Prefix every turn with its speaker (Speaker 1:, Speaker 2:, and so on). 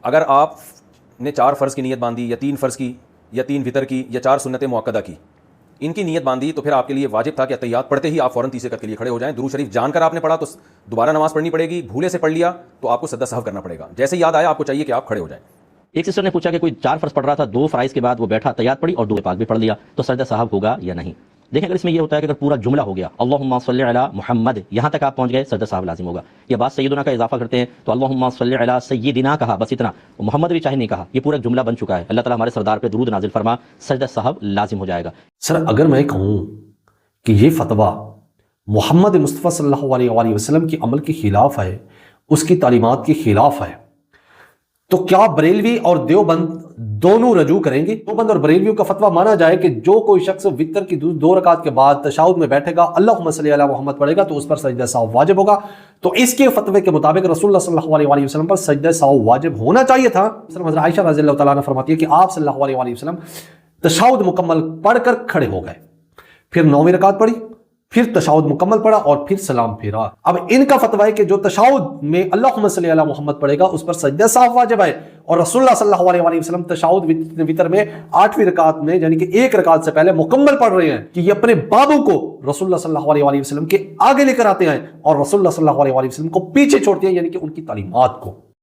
Speaker 1: اگر آپ نے 4 فرض کی نیت باندھی یا 3 فرض کی یا 3 وتر کی یا 4 سنت مؤکدہ کی، ان کی نیت باندھی تو پھر آپ کے لیے واجب تھا کہ اتحیات پڑھتے ہی آپ فوراً تیسرے رکعت کے لیے کھڑے ہو جائیں. درود شریف جان کر آپ نے پڑھا تو دوبارہ نماز پڑھنی پڑے گی، بھولے سے پڑھ لیا تو آپ کو سجدہ سہو کرنا پڑے گا. جیسے یاد آیا آپ کو چاہیے کہ آپ کھڑے ہو جائیں.
Speaker 2: ایک سسٹر نے پوچھا کہ کوئی 4 فرض پڑھ رہا تھا، 2 فرائض کے بعد وہ بیٹھا تحیات پڑھی اور درود پاک بھی پڑھ لیا، تو سجدہ سہو ہوگا یا نہیں؟ دیکھیں اگر اس میں یہ ہوتا ہے کہ اگر پورا جملہ ہو گیا اللہم صلی علی محمد، یہاں تک آپ پہنچ گئے، سجدہ سہو لازم ہوگا. یا بعض سیدنا کا اضافہ کرتے ہیں تو اللہم صلی علی سیدنا کہا، بس اتنا، محمد بھی چاہے نہیں کہا، یہ پورا جملہ بن چکا ہے. اللہ تعالیٰ ہمارے سردار پہ درود نازل فرما، سجدہ سہو لازم ہو جائے گا.
Speaker 3: سر اگر میں کہوں کہ یہ فتویٰ محمد مصطفیٰ صلی اللہ علیہ وآلہ وسلم کی عمل کے خلاف ہے، اس کی تعلیمات کے خلاف ہے، تو کیا بریلوی اور دیوبند دونوں رجوع کریں گے؟ دیوبند اور بریلویوں کا فتویٰ مانا جائے کہ جو کوئی شخص وتر کی 2 رکعت کے بعد تشہد میں بیٹھے گا، اللہم صلی علی محمد پڑھے گا تو اس پر سجدہ سہو واجب ہوگا. تو اس کے فتوے کے مطابق رسول اللہ صلی اللہ علیہ وآلہ وسلم پر سجدہ سہو واجب ہونا چاہیے تھا. حضرت عائشہ رضی اللہ تعالیٰ عنہ فرماتی ہے کہ آپ صلی اللہ علیہ وآلہ وسلم تشہد مکمل پڑھ کر کھڑے ہو گئے، پھر 9ویں رکعت پڑھی، پھر تشہد مکمل پڑھا اور پھر سلام پھیرا. اب ان کا فتویٰ ہے کہ جو تشہد میں اللہم صلی علی محمد پڑھے گا اس پر سجدہ سہو واجب ہے، اور رسول اللہ صلی اللہ علیہ وآلہ وسلم تشہد وتر میں 8ویں رکعت میں یعنی کہ 1 رکعت سے پہلے مکمل پڑھ رہے ہیں کہ یہ اپنے بابوں کو رسول اللہ صلی اللہ علیہ وآلہ وسلم کے آگے لے کر آتے ہیں اور رسول اللہ صلی اللہ علیہ وآلہ وسلم کو پیچھے چھوڑتے ہیں، یعنی کہ ان کی تعلیمات کو.